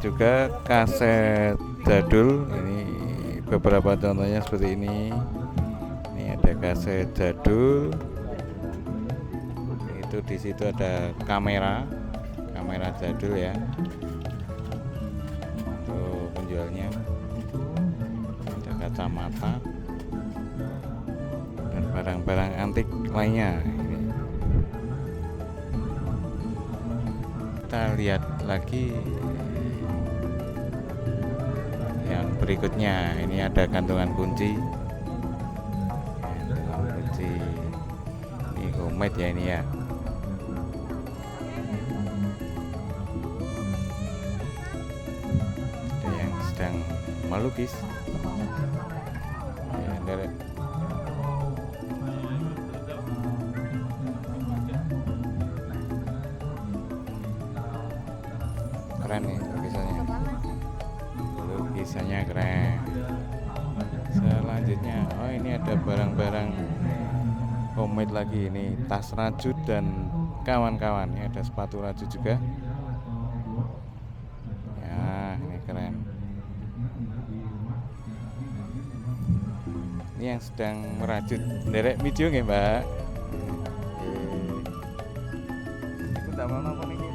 Juga kaset jadul, ini beberapa contohnya seperti ini ada kaset jadul, itu di situ ada kamera jadul ya, untuk penjualnya ada kacamata dan barang-barang antik lainnya. Kita lihat lagi yang berikutnya, ini ada gantungan kunci. Ini homemade ya, ini ya. Ada yang sedang melukis ya, derek. Keren nih lukisannya, lukisannya keren. Selanjutnya, oh ini ada barang-barang homemade lagi, ini tas rajut dan kawan-kawan. Ini ada sepatu rajut juga ya, ini keren. Ini yang sedang merajut derek video nggih Mbak. Itu tak mau nonton ini.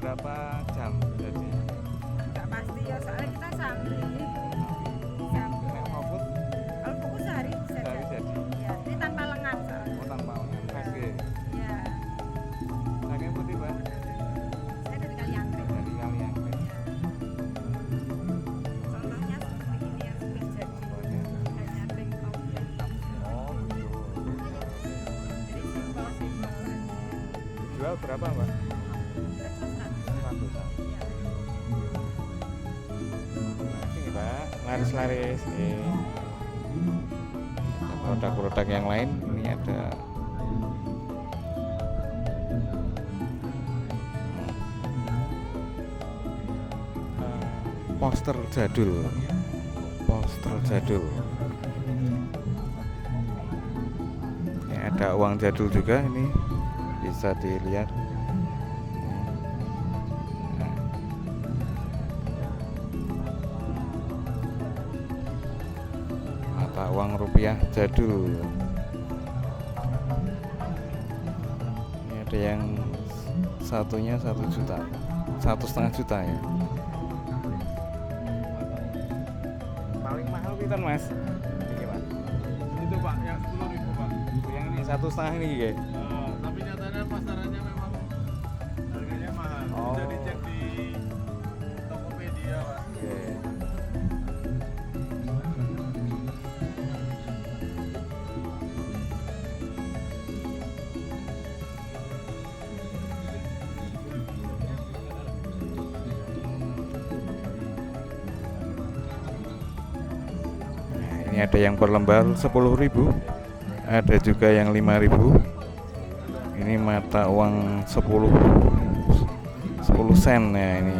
Berapa jam jadi? Nggak pasti ya, soalnya kita sambil. Nek ngoput? Kalau fokus sehari bisa Sehari jadi? Ya, ini tanpa lengan soalnya. Oh, tanpa lengan, FG. Ya, Pakai putih Mbak? saya dari Kaliangkring. Dari Kaliangkring. Contohnya seperti ini yang sudah jadi. Hanya tank top dan top. Oh betul. Jadi simpel-simpel. Jual berapa Mbak? Kita cuma 100-an. ya. Ini Mbak, laris-laris nih. Produk-produk yang lain, ini ada poster jadul. Ini ada uang jadul juga, ini bisa dilihat. Mata uang rupiah jadul. Ini ada yang satunya 1 juta, 1,5 juta ya. Paling mahal pinten Mas? Ini Pak. Itu Pak, yang 10.000 Pak. Yang ini 1,5 ini ya. Tapi nyatanya pasarannya memang harganya mahal. Oh. Bisa dicek di Tokopedia Pak. Yeah. Ini ada yang per lembar 10.000, ada juga yang 5.000. Ini mata uang 10 sen ya, ini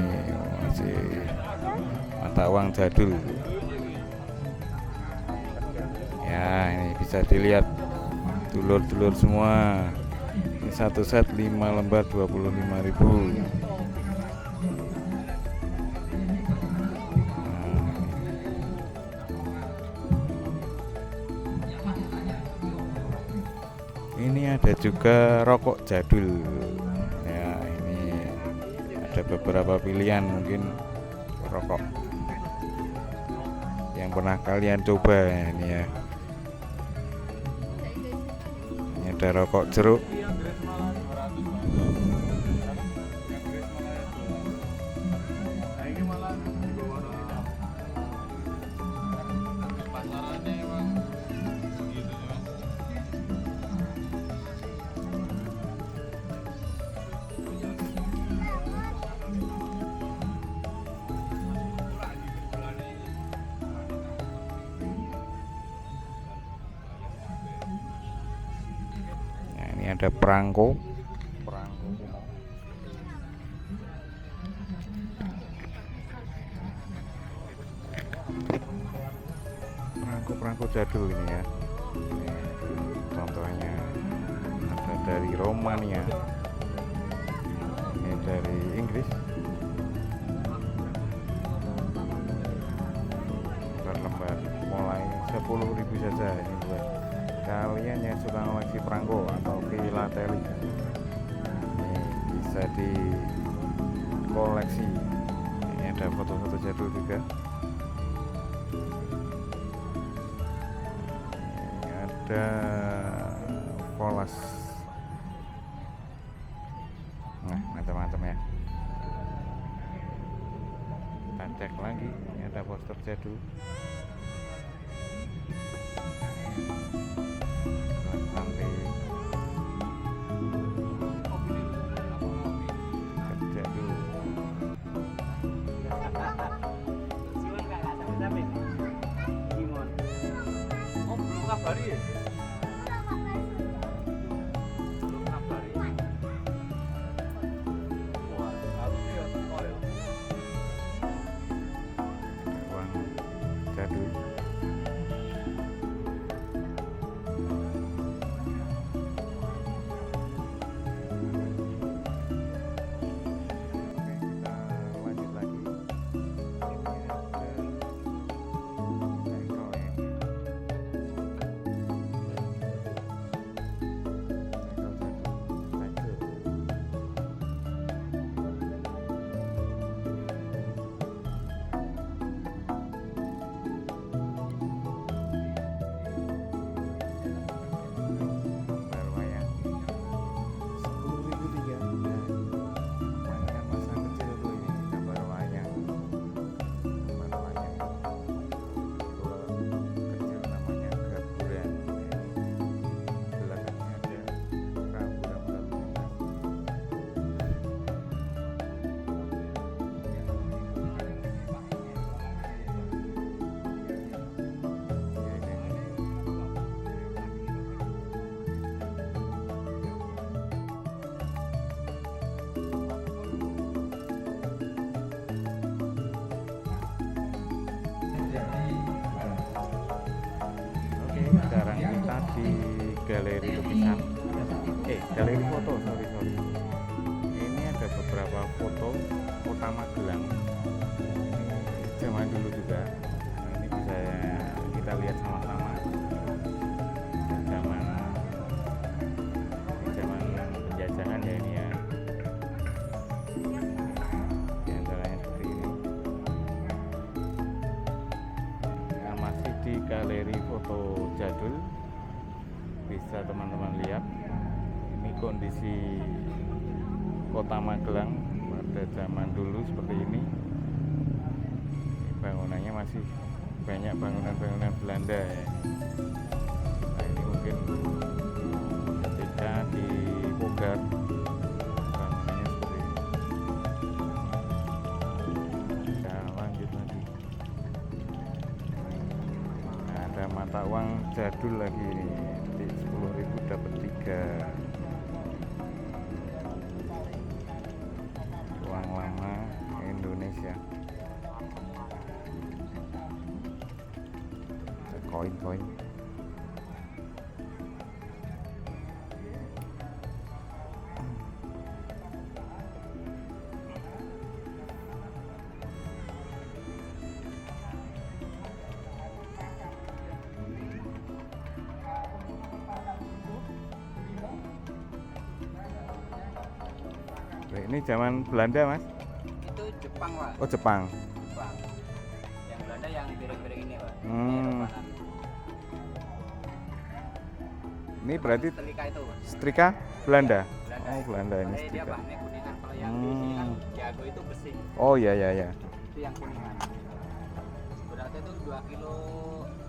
masih mata uang jadul ya. Ini bisa dilihat dulur-dulur semua. Ini satu set 5 lembar 25.000. Ini ada juga rokok jadul. Ya, ini ada beberapa pilihan mungkin rokok yang pernah kalian coba ini ya. Ini ada rokok jeruk. Yang Grace malah 200 Pak. Yang Grace malah ya 200. Nah ini malah di bawah ini. Pasarannya emang segitu ya. Nah, ini ada perangko. Perangko jadul ini ya. Ini contohnya ada dari Romania. Ini dari Inggris. Per lembar mulai 10.000 saja ini buat kalian yang suka ngoleksi perangko atau filateli. Ini bisa dikoleksi. Ini ada foto-foto jadul juga. Ini ada polas. Nah, macam-macam ya. Kita cek lagi. Ini ada poster jadul. Nanti kerja dulu. Oh belum kabari ya? Belum kabari. Wah harusnya ya teko ya. Uang jadul. Oke, kita lanjut lagi. Ini ada bengkel ya. Bengkel jadul. Lembar wayang 10.003. Mainan masa kecil tuh ini gambar wayang. Gambar wayang. Kalau kecil namanya gaburan. Belakangnya ada rambu-rambu lalu lintas. Ya, ini. Oke, sekarang kita di galeri lukisan. Galeri foto, sorry. Ini ada beberapa foto kota Magelang. Ini zaman dulu juga. Nah, ini bisa kita lihat sama-sama. Zaman penjajahan ya ini ya. Di antaranya seperti ini. Nah, masih di galeri foto jadul, bisa teman-teman lihat ini kondisi kota Magelang pada zaman dulu seperti ini. Bangunannya masih banyak bangunan-bangunan Belanda ya. Nah, ini mungkin ketika di Pogar bangunannya seperti ini. Kita lanjut lagi. Nah, ada mata uang jadul lagi ini. Di 10.000 dapat 3. Uang lama Indonesia. Ada koin-koin. Ini zaman Belanda, Mas? Itu Jepang, Pak. Oh, Jepang. Jepang. Yang Belanda yang piring-piring ini, Pak. Hmm. Ini berarti Telika itu. setrika Belanda. Belanda. Oh, Belanda ini Soalnya dia setrika. bahannya kuningan. Kalau yang di sini kan jago itu besi. Oh iya iya iya. Itu yang kuningan. Beratnya itu 2 kilo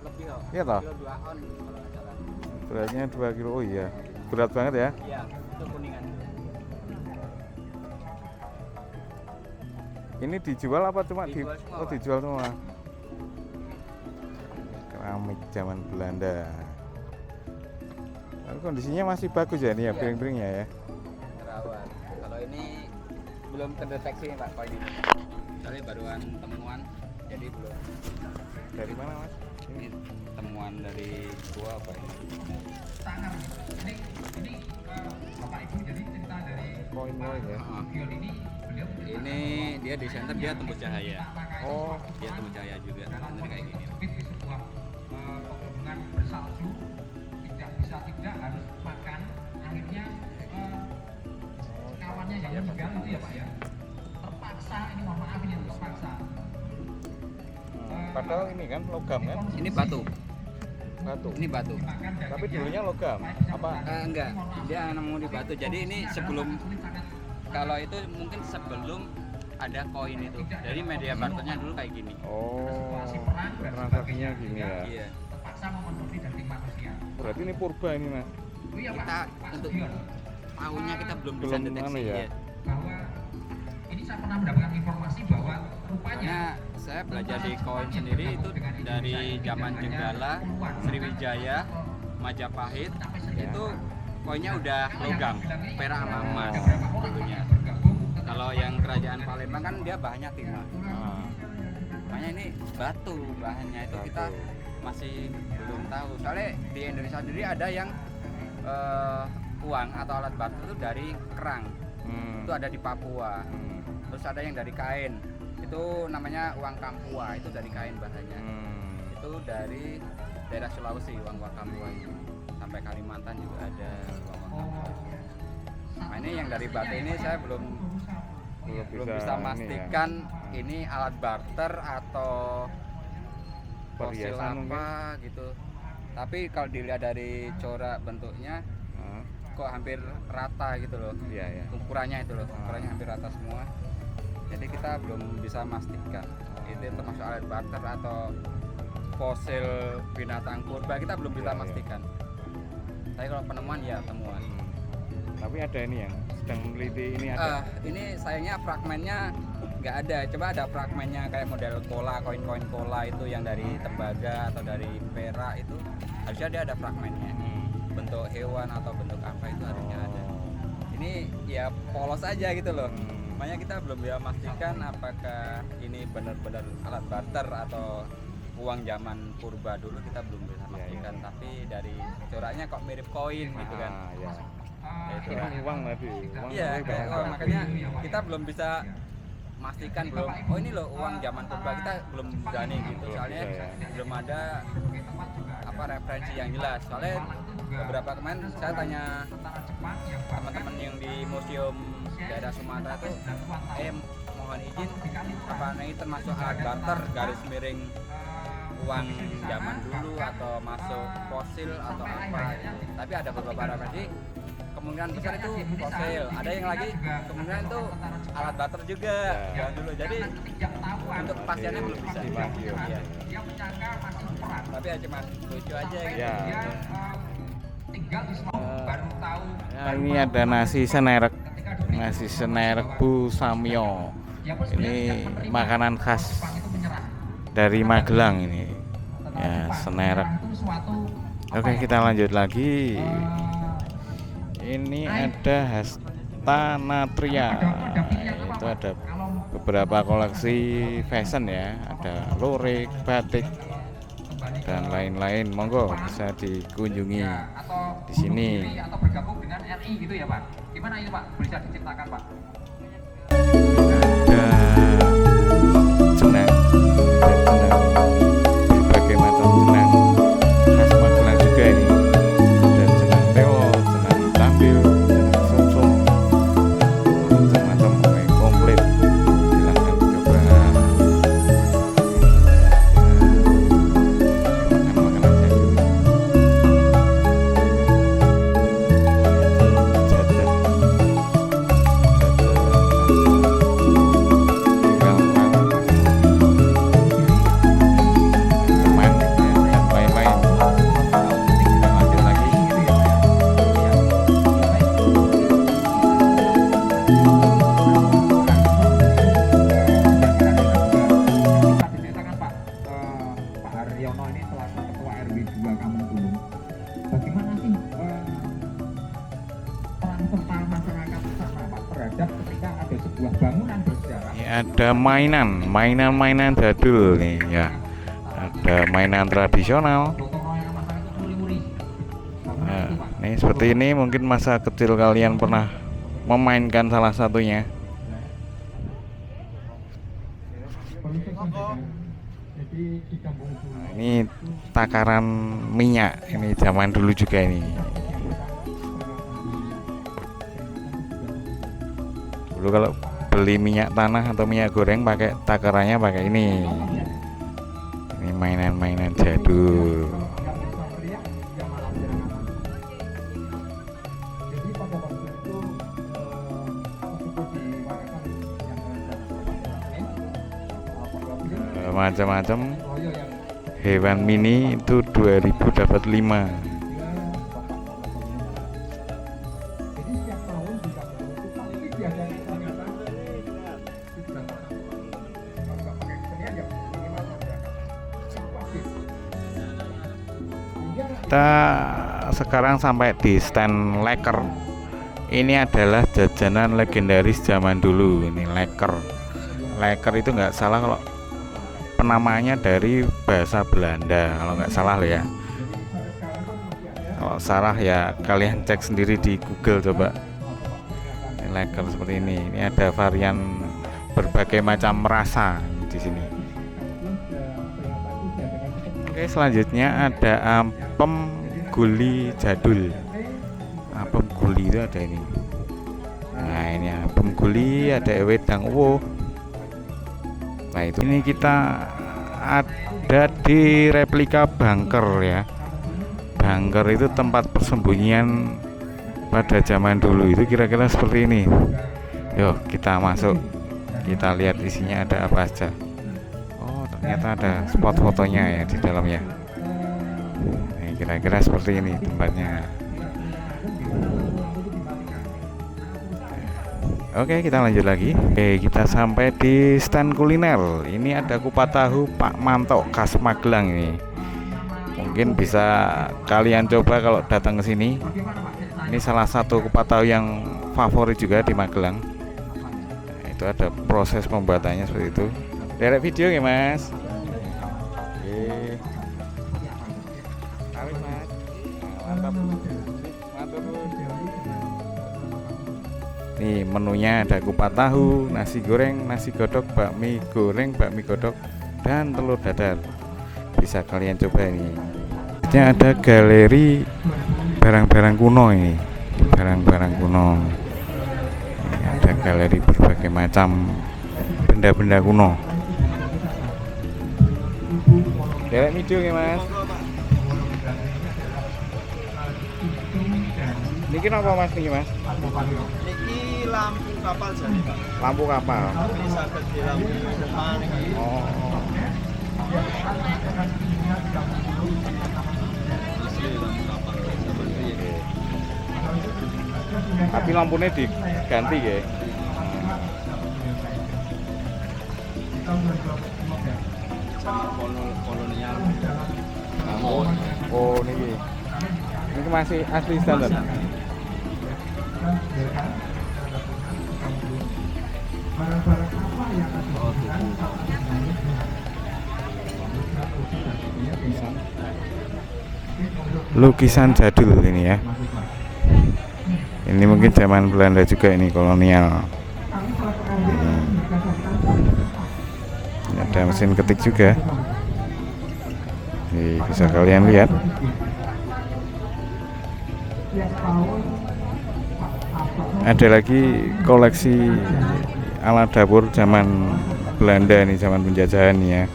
lebih kok. Iya toh? 2 kilo 2 on kalau nggak salah. Beratnya 2 kilo. Oh iya. Berat banget ya. Iya, itu kuningan. Ini dijual apa cuma Dijual semua, Oh, Pak. dijual semua. Keramik zaman Belanda. Tapi kondisinya masih bagus ya nih ya, Iya. piring-piringnya ya. Terawat. Kalau ini belum terdeteksi Pak, kalau ini. Soalnya baruan temuan, jadi belum. Dari mana, Mas? Ini temuan dari gua apa ini? Koin-koin ya. Ini dia di center dia tembus cahaya. Oh, Dia tembus cahaya juga. Bener kayak gini. padahal ini kan logam kan? Ini batu. Batu. Ini batu. Tapi dulunya logam. Apa? Enggak, dia nemu di batu. Jadi ini sebelum, kalau itu mungkin sebelum ada koin itu. Jadi media barternya dulu kayak gini. Oh, transaksinya gini ya. Iya. Berarti ini purba ini, Mas. Kita untuk tahunnya kita belum bisa Belum deteksi anu ya. ya. Karena saya belajar di koin sendiri itu dari zaman Jenggala, Sriwijaya, Majapahit itu koinnya udah logam, perak sama emas dulunya. Kalau yang kerajaan Palembang kan dia bahannya timah. Nah, Makanya ini batu bahannya itu kita masih belum tahu. Soalnya di Indonesia sendiri ada yang uang atau alat barter itu dari kerang. Itu ada di Papua. Terus ada yang dari kain. Itu namanya uang Kampua, itu dari kain bahannya. Itu dari daerah Sulawesi uang Kampua itu. Sampai Kalimantan juga ada uang Kampua. Nah, ini yang dari batu ini saya belum bisa ini memastikan ya. ini alat barter atau fosil Perhiasan apa gitu. Tapi kalau dilihat dari corak bentuknya Hah? kok hampir rata gitu loh. Iya ya. Ukurannya itu loh, ukurannya hampir rata semua. Jadi kita belum bisa memastikan itu termasuk alat barter atau fosil binatang purba, kita belum bisa Iya, iya. memastikan. Tapi kalau penemuan ya temuan. Tapi ada ini yang sedang meneliti ini ada. Ini sayangnya fragmennya nggak ada. Coba ada fragmennya kayak model kola, koin-koin kola itu yang dari tembaga atau dari perak itu harusnya dia ada fragmennya. Bentuk hewan atau bentuk apa itu harusnya ada. Ini ya polos aja gitu loh. Makanya kita belum bisa memastikan apakah ini benar-benar alat barter atau uang zaman purba dulu, kita belum bisa memastikan. Tapi dari coraknya kok mirip koin gitu kan. Ya. Ya, itu Kan uang tadi. Uang iya, tapi kayak bahasa. makanya kita belum bisa memastikan belum. Oh ini loh uang zaman purba, kita belum berani gitu. Belum Soalnya bisa, ya. belum ada apa referensi yang jelas. Soalnya beberapa kemarin saya tanya teman-teman yang di museum daerah Sumatera tuh, mohon izin apa ini termasuk alat barter garis miring uang zaman dulu atau masuk fosil atau apa gitu. Tapi ada beberapa referensi kemungkinan besar itu fosil, ada yang lagi kemungkinan itu alat barter juga zaman dulu. Jadi untuk kepastiannya belum bisa. Iya. Tapi ya cuma lucu aja gitu. Ya. Ini ada nasi senerek. Nasi senerek Bu Samyo. Ini makanan khas dari Magelang ini. Ya, senerek. Oke, kita lanjut lagi. Ini ada Hasta Natria. Itu ada beberapa koleksi fashion ya. Ada lurik, batik, dan lain-lain. Monggo bisa dikunjungi di sini. Atau bergabung dengan RI gitu ya Pak. Gimana itu Pak? Bisa diceritakan Pak? Ada jenang, berbagai macam jenang khas Magelang juga ini. Ada jenang teo, jenang tampil, jenang sumsum, macam-macam Yono ini selaku Ketua RW 2 Kampung Tulung. Bagaimana sih peran serta masyarakat sana Pak terhadap ketika ada sebuah bangunan bersejarah? Ini ada mainan jadul nih ya. Ada mainan tradisional. Nah, nih seperti ini mungkin masa kecil kalian pernah memainkan salah satunya. Nah, ini takaran minyak, ini zaman dulu juga ini. Dulu kalau beli minyak tanah atau minyak goreng pakai takarannya pakai ini. Ini mainan-mainan jadul. Macam-macam hewan mini itu 2000 dapat 5. Kita sekarang sampai di stand Leker. Ini adalah jajanan legendaris zaman dulu. Ini Leker. Leker itu nggak salah kalau penamaannya dari bahasa Belanda, kalau nggak salah loh ya. Kalau salah ya kalian cek sendiri di Google coba. Ini Leker seperti ini. Ini ada varian berbagai macam rasa di sini. Oke, selanjutnya ada apem guli jadul. Apem guli itu ada ini. Nah, ini apem guli, ada wedang uwo. Nah, itu ini kita ada di replika bunker ya. Bunker itu tempat persembunyian pada zaman dulu, itu kira-kira seperti ini. Yuk kita masuk, kita lihat isinya ada apa aja. Oh, ternyata ada spot fotonya ya di dalamnya. Nah, kira-kira seperti ini tempatnya. Oke, kita lanjut lagi. Oke, kita sampai di stand kuliner. Ini ada kupat tahu Pak Manto khas Magelang ini. Mungkin bisa kalian coba kalau datang ke sini. Ini salah satu kupat tahu yang favorit juga di Magelang. Nah, itu ada proses pembuatannya seperti itu. Derek video ya, Mas. Oke. Amin, Mas. Mantap. Mantap. Nih menunya ada kupat tahu, nasi goreng, nasi godok, bakmi goreng, bakmi godok, dan telur dadar. Bisa kalian coba ini. Ini ada galeri barang-barang kuno ini, barang-barang kuno. Ini ada galeri berbagai macam benda-benda kuno. Derek video ya, Mas. Niki napa Mas niki, Mas? Niki lampu kapal jadi Pak. Lampu kapal. Bisa di lampu depan. Oh. Tapi lampunya diganti ya. Kolonial. Oh, niki. Ini masih asli standar. Lukisan jadul ini ya. Ini mungkin zaman Belanda juga ini, kolonial. Ini ada mesin ketik juga. Nih, bisa kalian lihat. Ada lagi koleksi alat dapur zaman Belanda nih, zaman penjajahan ya.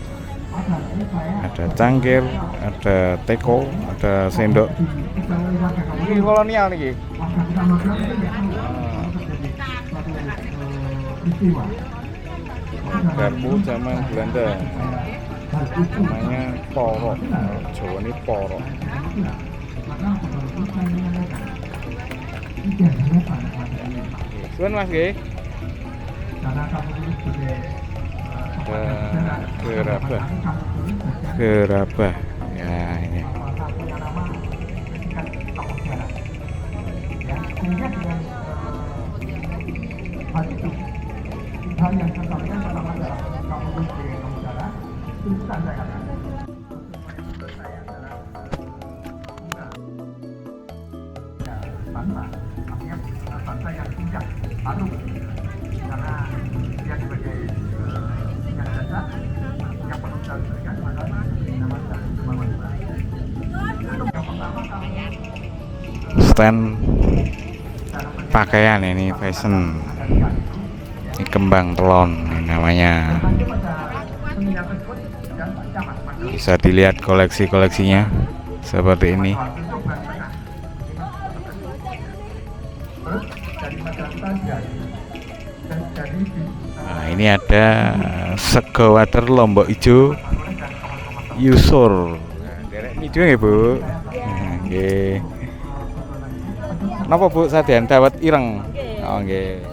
Ada cangkir, ada teko, ada sendok. Ini kolonial nih. Garpu zaman Belanda. Namanya porok. Jawa ini porok. Suwun Mas nggih. ada gerabah ya ini. Hal yang saya sampaikan pertama adalah kamu sebagai pengacara, terus saya katakan. Bangsa yang tidak patuh karena dia sebagai yang dasar yang perlu kita berikan maka nama dan kemampuan. Yang pertama Stand pakaian ini fashion. Ini kembang telon ini namanya. Bisa dilihat koleksi-koleksinya seperti ini. Nah, ini ada sego water Lombok Ijo Yusur. Derek hijau ya Bu. Nggih. Napa Bu sadean dawet ireng? Oh nggih.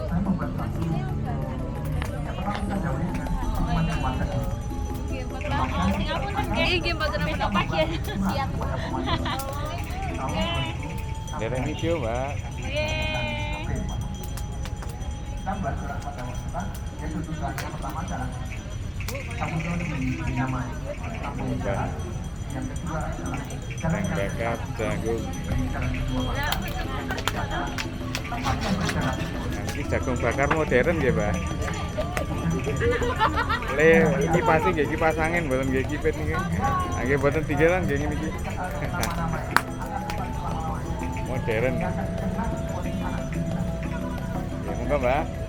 Derek hijau Mbak. Backup jagung. Ini jagung bakar modern ya, Mbak. Le kipas nggih kipas angin mboten nggih kipet niki. Nggih mboten digeran nggih niki. Modern. Ya monggo, Mbak.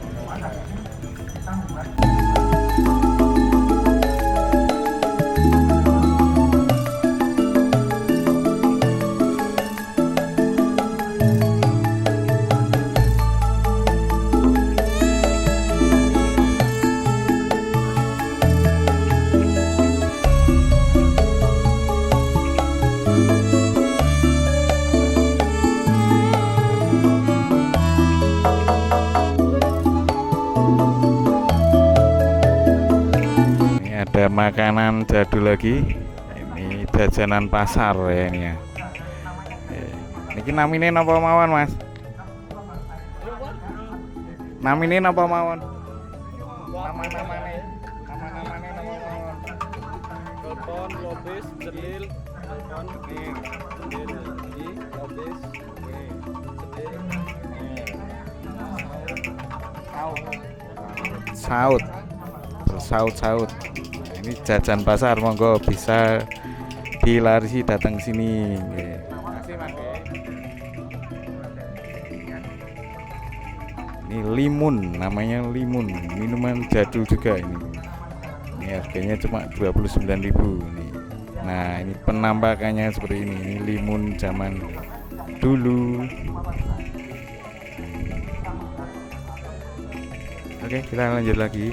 Ada makanan jadul lagi. Ini jajanan pasar ya ini ya. Niki namine napa mawon, Mas? Namine napa mawon? Nama-namane napa mawon? Telepon, lobis, jelil, telepon, jelil, lobis, Saut. Ini jajan pasar, monggo bisa dilarisi datang sini. Makasih Mas. Ini limun, namanya limun, minuman jadul juga ini. Ini harganya cuma 29.000 nih. Nah, ini penampakannya seperti ini. Ini limun zaman dulu. Oke, kita lanjut lagi.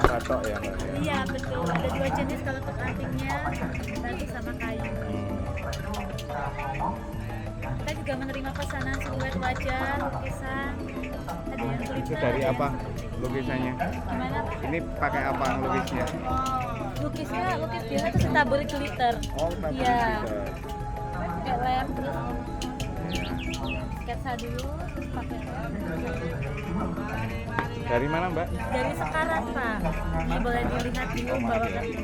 Batok ya, Mbak? Iya betul, ada 2 jenis kalau untuk antingnya, batik sama kayu. Kita juga menerima pesanan siluet wajah, lukisan, ada yang tulisan. Itu dari apa lukisannya? Gimana Pak? Ini pakai apa lukisnya? Lukisnya lukis biasa terus tabur glitter. Oh, tabur Iya. glitter. Pakai lem terus sketsa dulu, terus pakai lem. Dari mana, Mbak? Dari Sekarat Pak. Ini boleh dilihat dulu bahwa kan iya.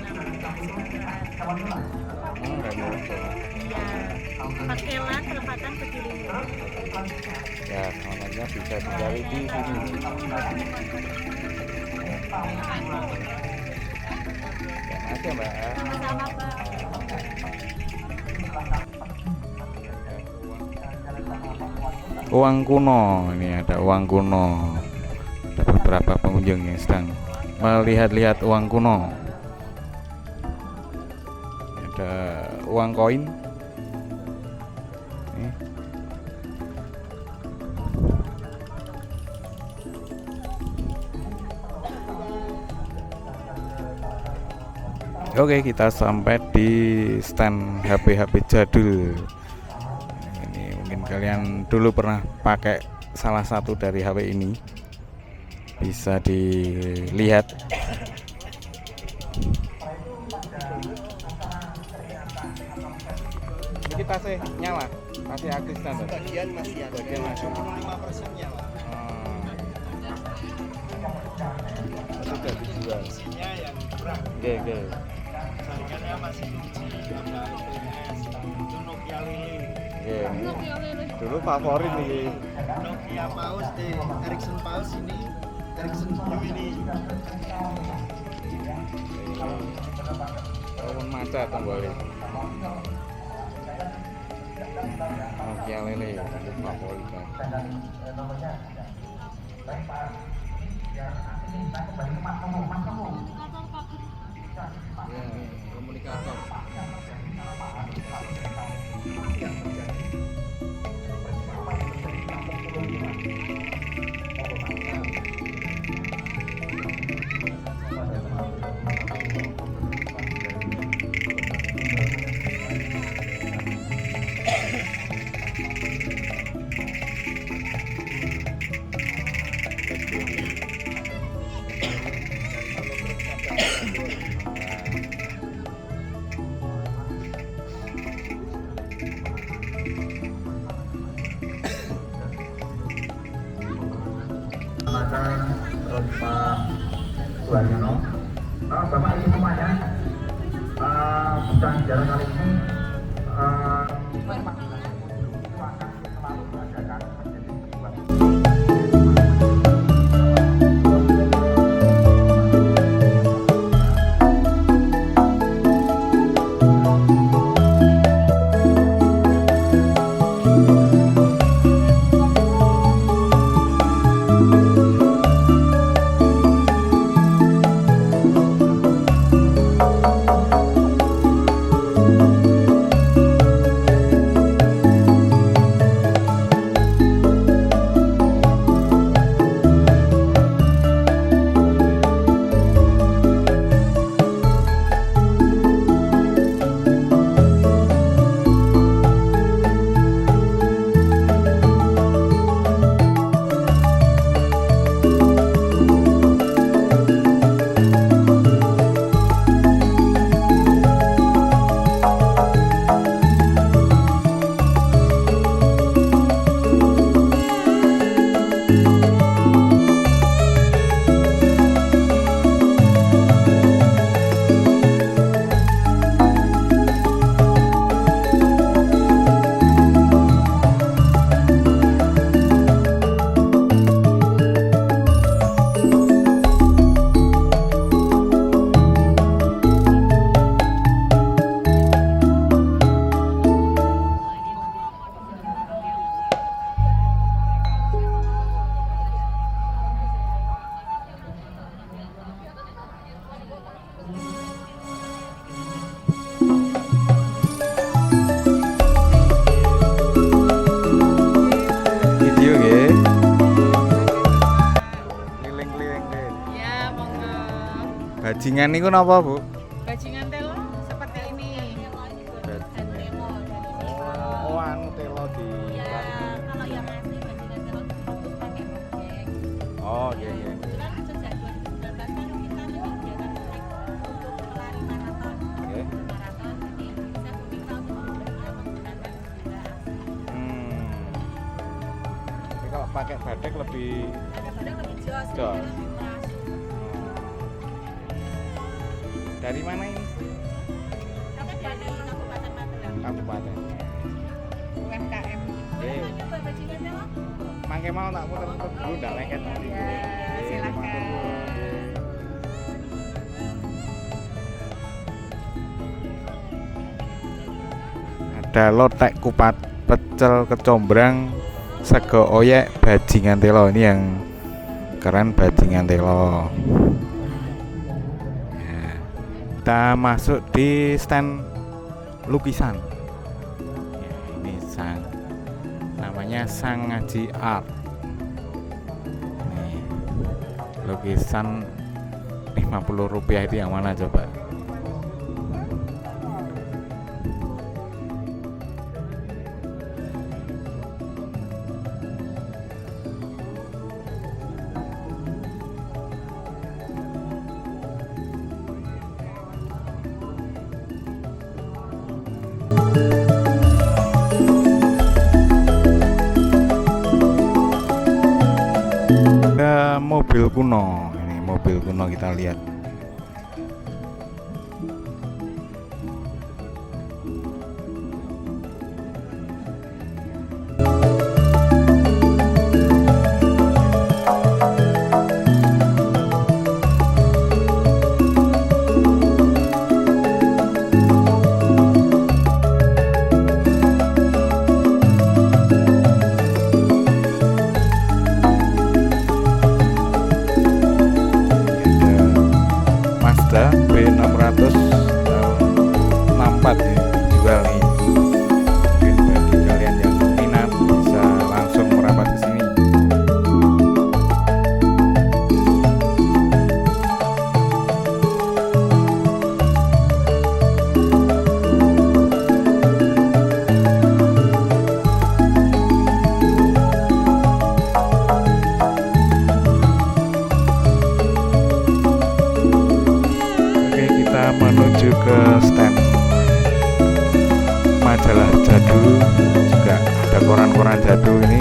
Pakelan perempatan ke kiri. Ya, namanya bisa dicari di sini. Ya, makasih Mbak. Sama-sama Pak. Uang kuno, ini ada uang kuno. Ada beberapa pengunjung yang sedang melihat-lihat uang kuno. Ada uang koin. Ini. Oke, kita sampai di stand HP-HP jadul. Ini mungkin kalian dulu pernah pakai salah satu dari HW ini bisa dilihat. Kita sih nyala, masih aktif standar. Bagian masih ada. Bagian masih. 5% nyala. Sudah dijual. Isinya yang kurang. Oke. Jaringannya masih 2G, ada LTS, itu Nokia Lili. Dulu favorit nih. Nokia Paus deh, Ericsson Paus ini, Ericsson Blue ini. Tahun maca kembali. Nokia lele itu favorit kan. Komunikator. Terus Pak Suharyono, Bapak Ibu semuanya, sidang jalan kali ini selalu mengadakan menjadi sebuah Video nggih. Keliling-keliling deh. Ya, monggo. Bajingan niku napa, Bu? Bajingan telo seperti ini. Bajingan. Oh, anu telo di. Ya, kalau yang asli bajingan telo itu pakai objek. Oh, iya. Kebetulan sejak 2019 kan kita menyediakan trek untuk pelari maraton. Oke. Maraton, jadi saya meminta untuk membelinya menggunakan sepeda asli. Tapi kalau pakai batik lebih Kadang-kadang lebih jos, Jos. lebih murah. dari mana ini? Kami dari Kabupaten Magelang. Kabupaten. UMKM. Boleh Oke. nggak nyoba bajingan telo? Mangke mau tak puter-puter dulu ndak lengket nanti. Ya, silakan. matur nuwun. Ada lotek kupat, pecel kecombrang, sego oyek, bajingan telo. Ini yang keren, bajingan telo. Ya. Kita masuk di stand lukisan. Ya, ini namanya Sang Ngaji Art. Nih, lukisan Rp50 itu yang mana coba? mobil kuno. Ini mobil kuno kita lihat. Mazda B600 64 ini jual nih. Mungkin bagi kalian yang minat bisa langsung merapat ke sini. Oke, kita menuju ke stand majalah jadul, juga ada koran-koran jadul ini.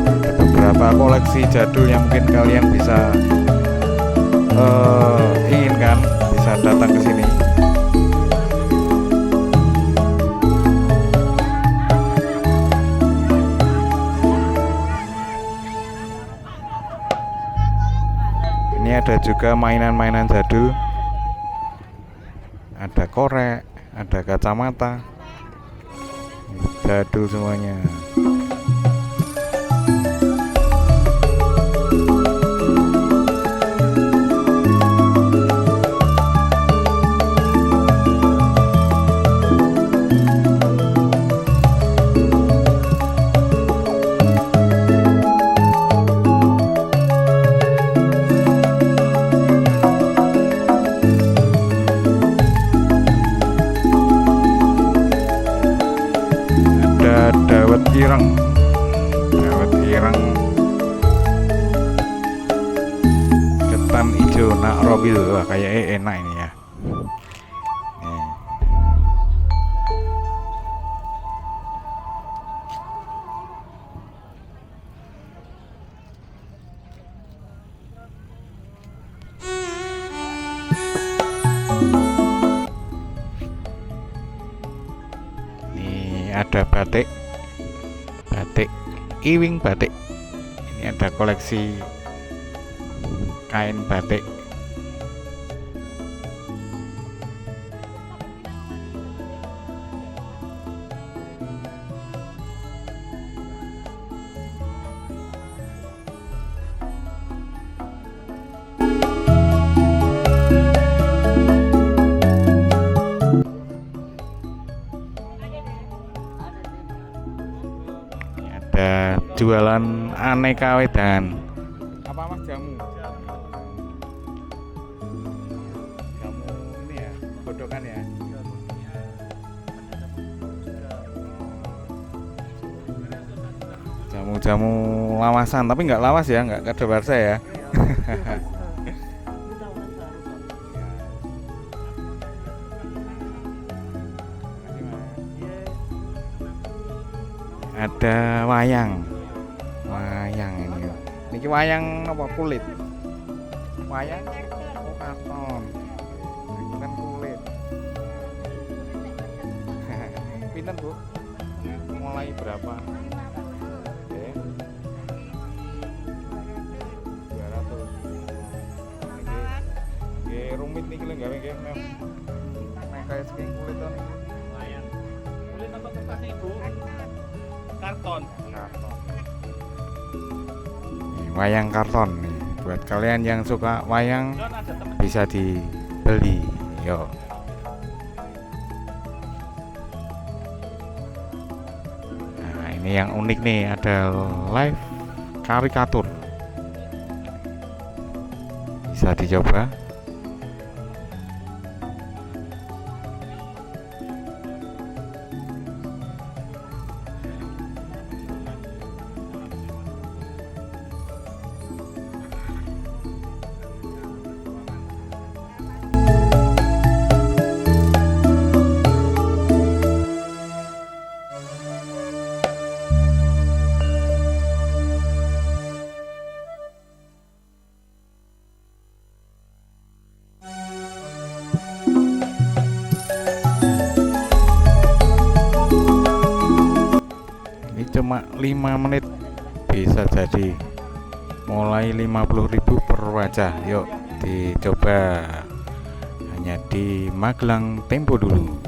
Ada beberapa koleksi jadul yang mungkin kalian bisa inginkan, bisa datang ke sini. Ini ada juga mainan-mainan jadul. Ada korek, ada kacamata. Jadul semuanya. Ada dawet ireng, ketan hijau nak robil. Wah, kayaknya enak ini ya. Nih. Ini ada batik Iwing batik. Ini ada koleksi kain batik. Ada jualan aneka wedan. Apa mas, jamu? Jamu ini ya, godokan ya. Jamu-jamu lawasan, tapi nggak lawas ya, nggak kadaluarsa ya. Ada wayang ini. Niki wayang apa kulit? Wayang karton. Ini kan kulit. Pinten Bu? Mulai berapa? Oke. 200. Niki rumit niki lho gawe nggih, Mem. Nek kaya saking kulit to niki. Wayang. Kulit apa kertas Ibu? Karton. Wayang karton nih. Buat kalian yang suka wayang bisa dibeli. Yo. Nah, ini yang unik nih, ada live karikatur. Bisa dicoba. cuma 5 menit bisa jadi, mulai 50.000 per wajah. Yuk dicoba, hanya di Magelang Tempo dulu.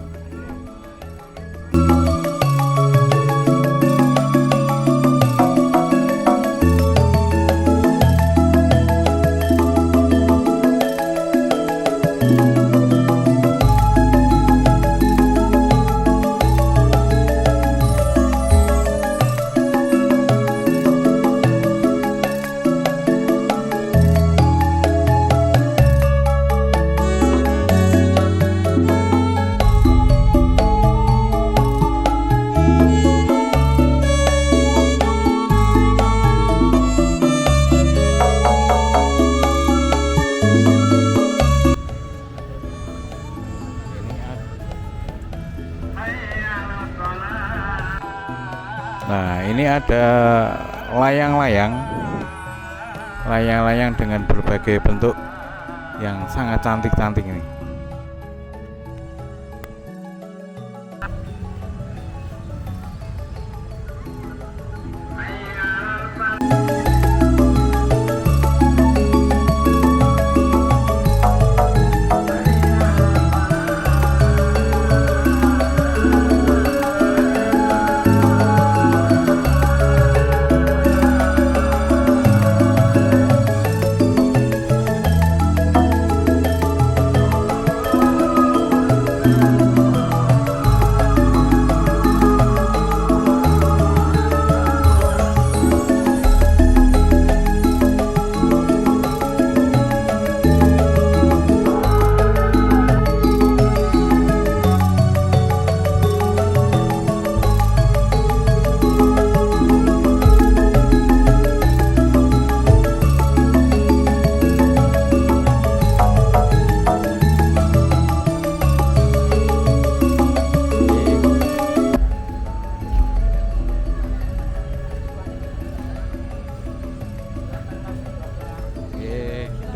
Nah, ini ada layang-layang dengan berbagai bentuk yang sangat cantik-cantik ini.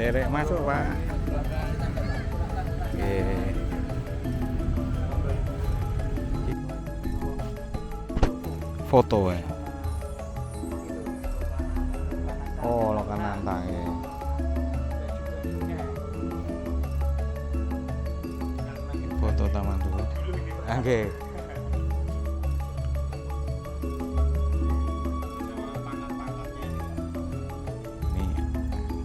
Derek masuk, Pak. Oke. Foto ya. Oh, lo kan nantang ya. Foto taman dulu. Oke.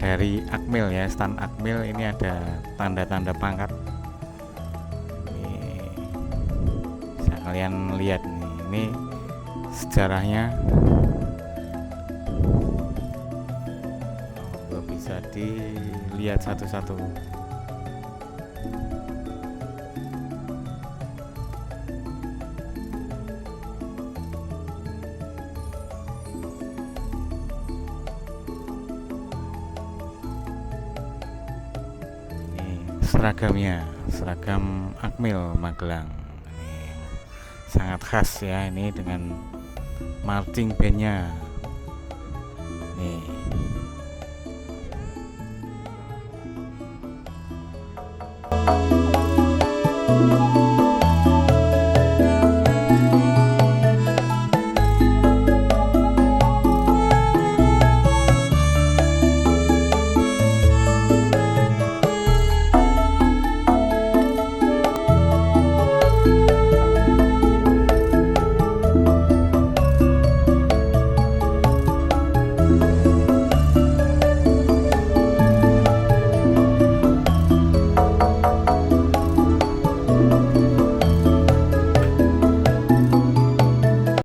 Dari Akmil ya, stand Akmil, ini ada tanda-tanda pangkat. Ini bisa kalian lihat nih, ini sejarahnya. Bisa dilihat satu-satu. Seragamnya, seragam Akmil Magelang. Ini sangat khas ya, ini dengan marching bandnya. Nih.